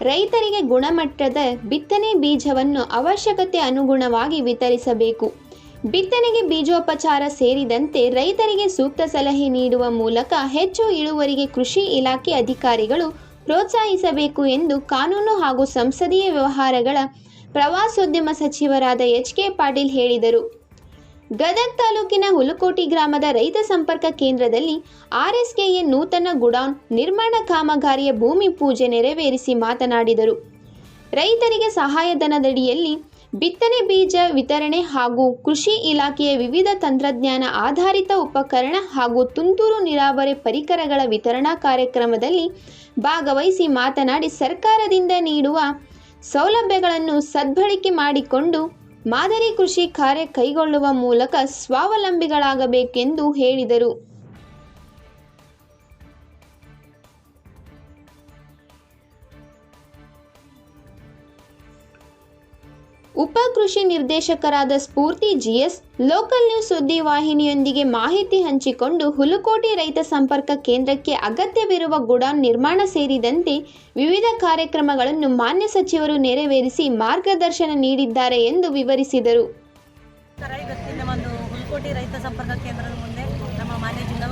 ರೈತರಿಗೆ ಗುಣಮಟ್ಟದ ಬಿತ್ತನೆ ಬೀಜವನ್ನು ಅವಶ್ಯಕತೆ ಅನುಗುಣವಾಗಿ ವಿತರಿಸಬೇಕು. ಬಿತ್ತನೆಗೆ ಬೀಜೋಪಚಾರ ಸೇರಿದಂತೆ ರೈತರಿಗೆ ಸೂಕ್ತ ಸಲಹೆ ನೀಡುವ ಮೂಲಕ ಹೆಚ್ಚು ಇಳುವರಿಗೆ ಕೃಷಿ ಇಲಾಖೆ ಅಧಿಕಾರಿಗಳು ಪ್ರೋತ್ಸಾಹಿಸಬೇಕು ಎಂದು ಕಾನೂನು ಹಾಗೂ ಸಂಸದೀಯ ವ್ಯವಹಾರಗಳ ಪ್ರವಾಸೋದ್ಯಮ ಸಚಿವರಾದ ಎಚ್.ಕೆ. ಪಾಟೀಲ್ ಹೇಳಿದರು. ಗದಗ ತಾಲೂಕಿನ ಹುಲಕೋಟಿ ಗ್ರಾಮದ ರೈತ ಸಂಪರ್ಕ ಕೇಂದ್ರದಲ್ಲಿ ಆರ್ಎಸ್ಕೆಯ ನೂತನ ಗುಡೌನ್ ನಿರ್ಮಾಣ ಕಾಮಗಾರಿಯ ಭೂಮಿ ಪೂಜೆ ನೆರವೇರಿಸಿ ಮಾತನಾಡಿದರು. ರೈತರಿಗೆ ಸಹಾಯಧನದಡಿಯಲ್ಲಿ ಬಿತ್ತನೆ ಬೀಜ ವಿತರಣೆ ಹಾಗೂ ಕೃಷಿ ಇಲಾಖೆಯ ವಿವಿಧ ತಂತ್ರಜ್ಞಾನ ಆಧಾರಿತ ಉಪಕರಣ ಹಾಗೂ ತುಂತುರು ನೀರಾವರಿ ಪರಿಕರಗಳ ವಿತರಣಾ ಕಾರ್ಯಕ್ರಮದಲ್ಲಿ ಭಾಗವಹಿಸಿ ಮಾತನಾಡಿ, ಸರ್ಕಾರದಿಂದ ನೀಡುವ ಸೌಲಭ್ಯಗಳನ್ನು ಸದ್ಬಳಕೆ ಮಾಡಿಕೊಂಡು ಮಾದರಿ ಕೃಷಿ ಕಾರ್ಯ ಕೈಗೊಳ್ಳುವ ಮೂಲಕ ಸ್ವಾವಲಂಬಿಗಳಾಗಬೇಕೆಂದು ಹೇಳಿದರು. ಉಪ ಕೃಷಿ ನಿರ್ದೇಶಕರಾದ ಸ್ಫೂರ್ತಿ ಜಿಎಸ್ ಲೋಕಲ್ ನ್ಯೂಸ್ ಸುದ್ದಿವಾಹಿನಿಯೊಂದಿಗೆ ಮಾಹಿತಿ ಹಂಚಿಕೊಂಡು ಹುಲಕೋಟಿ ರೈತ ಸಂಪರ್ಕ ಕೇಂದ್ರಕ್ಕೆ ಅಗತ್ಯವಿರುವ ಗುಡೌನ್ ನಿರ್ಮಾಣ ಸೇರಿದಂತೆ ವಿವಿಧ ಕಾರ್ಯಕ್ರಮಗಳನ್ನು ಮಾನ್ಯ ಸಚಿವರು ನೆರವೇರಿಸಿ ಮಾರ್ಗದರ್ಶನ ನೀಡಿದ್ದಾರೆ ಎಂದು ವಿವರಿಸಿದರು. ಹುಲಕೋಟಿ ರೈತ ಸಂಪರ್ಕ ಕೇಂದ್ರದ ಮುಂದೆ ನಮ್ಮ ಮಾನ್ಯ ಜಿಲ್ಲಾ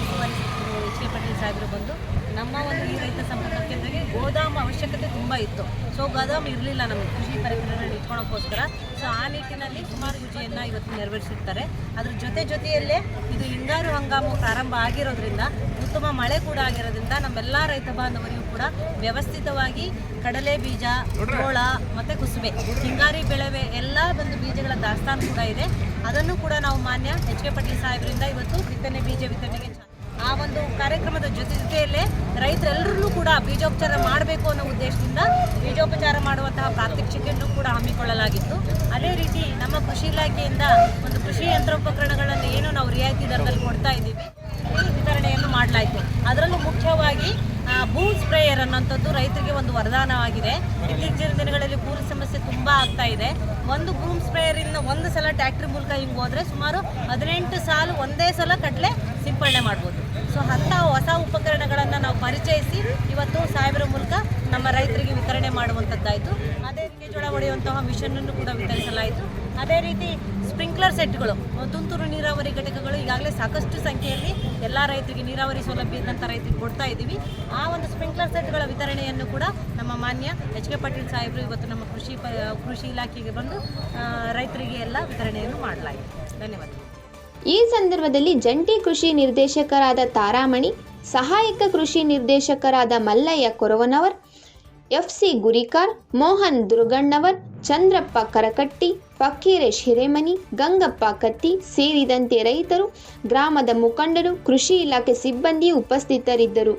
ಉಸ್ತುವಾರಿ ಸಚಿವರು ಎಚ್.ಕೆ. ಪಾಟೀಲ್ ಸಾಹೇಬರು ಬಂದು ನಮ್ಮ ಒಂದು ಈ ರೈತ ಸಂಪರ್ಕ ಕೇಂದ್ರಕ್ಕೆ ಗೋದಾಮು ಅವಶ್ಯಕತೆ ತುಂಬ ಇತ್ತು. ಸೊ ಗೋದಾಮು ಇರಲಿಲ್ಲ ನಮಗೆ ಕೃಷಿ ಪರಿಕರಗಳನ್ನ ಇಟ್ಕೊಳ್ಳೋಕ್ಕೋಸ್ಕರ. ಸೊ ಆ ನಿಟ್ಟಿನಲ್ಲಿ ಸುಮಾರು ಯೋಜನೆಯನ್ನು ಇವತ್ತು ನೆರವೇರಿಸಿರ್ತಾರೆ. ಅದ್ರ ಜೊತೆಯಲ್ಲೇ ಇದು ಹಿಂಗಾರು ಹಂಗಾಮು ಪ್ರಾರಂಭ ಆಗಿರೋದ್ರಿಂದ, ಉತ್ತಮ ಮಳೆ ಕೂಡ ಆಗಿರೋದ್ರಿಂದ ನಮ್ಮೆಲ್ಲ ರೈತ ಬಾಂಧವರಿಗೂ ಕೂಡ ವ್ಯವಸ್ಥಿತವಾಗಿ ಕಡಲೆ ಬೀಜ, ಜೋಳ ಮತ್ತು ಕುಸುಬೆ ಹಿಂಗಾರಿ ಬೆಳೆ ಎಲ್ಲ ಒಂದು ಬೀಜಗಳ ದಾಸ್ತಾನು ಕೂಡ ಇದೆ. ಅದನ್ನು ಕೂಡ ನಾವು ಮಾನ್ಯ ಎಚ್.ಕೆ. ಪಾಟೀಲ್ ಸಾಹೇಬರಿಂದ ಇವತ್ತು ಬಿತ್ತನೆ ಬೀಜ ವಿತರಣೆಗೆ ಆ ಒಂದು ಕಾರ್ಯಕ್ರಮದ ಜೊತೆಯಲ್ಲೇ ರೈತರೆಲ್ಲರೂ ಕೂಡ ಬೀಜೋಪಚಾರ ಮಾಡಬೇಕು ಅನ್ನೋ ಉದ್ದೇಶದಿಂದ ಬೀಜೋಪಚಾರ ಮಾಡುವಂತಹ ಪ್ರಾತ್ಯಕ್ಷಿಕೆಯನ್ನು ಕೂಡ ಹಮ್ಮಿಕೊಳ್ಳಲಾಗಿತ್ತು. ಅದೇ ರೀತಿ ನಮ್ಮ ಕೃಷಿ ಇಲಾಖೆಯಿಂದ ಒಂದು ಕೃಷಿ ಯಂತ್ರೋಪಕರಣಗಳನ್ನು ಏನು ನಾವು ರಿಯಾಯಿತಿ ದರದಲ್ಲಿ ಕೊಡ್ತಾ ಇದ್ದೀವಿ, ವಿತರಣೆಯನ್ನು ಮಾಡಲಾಯಿತು. ಅದರಲ್ಲೂ ಮುಖ್ಯವಾಗಿ ಬೂಮ್ ಸ್ಪ್ರೇಯರ್ ಅನ್ನೋಂಥದ್ದು ರೈತರಿಗೆ ಒಂದು ವರದಾನವಾಗಿದೆ. ಇತ್ತೀಚಿನ ದಿನಗಳಲ್ಲಿ ಕೂಲಿ ಸಮಸ್ಯೆ ತುಂಬ ಆಗ್ತಾ ಇದೆ. ಒಂದು ಬೂಮ್ ಸ್ಪ್ರೇಯರಿಂದ ಒಂದು ಸಲ ಟ್ಯಾಕ್ಟ್ರಿ ಮೂಲಕ ಹಿಂಗೆ ಹೋದರೆ ಸುಮಾರು 18 ಸಾಲು ಒಂದೇ ಸಲ ಕಡಲೆ ಸಿಂಪಡಣೆ ಮಾಡ್ಬೋದು. ಸೊ ಅಂಥ ಹೊಸ ಉಪಕರಣಗಳನ್ನು ನಾವು ಪರಿಚಯಿಸಿ ಇವತ್ತು ಸಾಹೇಬರ ಮೂಲಕ ನಮ್ಮ ರೈತರಿಗೆ ವಿತರಣೆ ಮಾಡುವಂಥದ್ದಾಯಿತು. ಅದೇ ಮೆಕ್ಕೆಜೋಳ ಹೊಡೆಯುವಂತಹ ಮಿಷನನ್ನು ಕೂಡ ವಿತರಿಸಲಾಯಿತು. ಅದೇ ರೀತಿ ಸ್ಪ್ರಿಂಕ್ಲರ್ ಸೆಟ್ಗಳು, ತುಂತುರು ನೀರಾವರಿ ಘಟಕಗಳು ಈಗಾಗಲೇ ಸಾಕಷ್ಟು ಸಂಖ್ಯೆಯಲ್ಲಿ ಎಲ್ಲ ರೈತರಿಗೆ ನೀರಾವರಿ ಸೌಲಭ್ಯ ಇದ್ದಂಥ ರೈತರಿಗೆ ಕೊಡ್ತಾ ಇದ್ದೀವಿ. ಆ ಒಂದು ಸ್ಪ್ರಿಂಕ್ಲರ್ ಸೆಟ್ಗಳ ವಿತರಣೆಯನ್ನು ಕೂಡ ನಮ್ಮ ಮಾನ್ಯ ಎಚ್.ಕೆ. ಪಾಟೀಲ್ ಸಾಹೇಬರು ಇವತ್ತು ನಮ್ಮ ಕೃಷಿ ಇಲಾಖೆಗೆ ಬಂದು ರೈತರಿಗೆ ಎಲ್ಲ ವಿತರಣೆಯನ್ನು ಮಾಡಲಾಯಿತು. ಧನ್ಯವಾದಗಳು. ಈ ಸಂದರ್ಭದಲ್ಲಿ ಜಂಟಿ ಕೃಷಿ ನಿರ್ದೇಶಕರಾದ ತಾರಾಮಣಿ, ಸಹಾಯಕ ಕೃಷಿ ನಿರ್ದೇಶಕರಾದ ಮಲ್ಲಯ್ಯ ಕೊರವನವರ್, ಎಫ್.ಸಿ. ಗುರಿಕಾರ್, ಮೋಹನ್ ದುರ್ಗಣ್ಣವರ್, ಚಂದ್ರಪ್ಪ ಕರಕಟ್ಟಿ, ಫಕ್ಕೀರೇಶ್ ಹಿರೇಮನಿ, ಗಂಗಪ್ಪ ಕತ್ತಿ ಸೇರಿದಂತೆ ರೈತರು, ಗ್ರಾಮದ ಮುಖಂಡರು, ಕೃಷಿ ಇಲಾಖೆ ಸಿಬ್ಬಂದಿ ಉಪಸ್ಥಿತರಿದ್ದರು.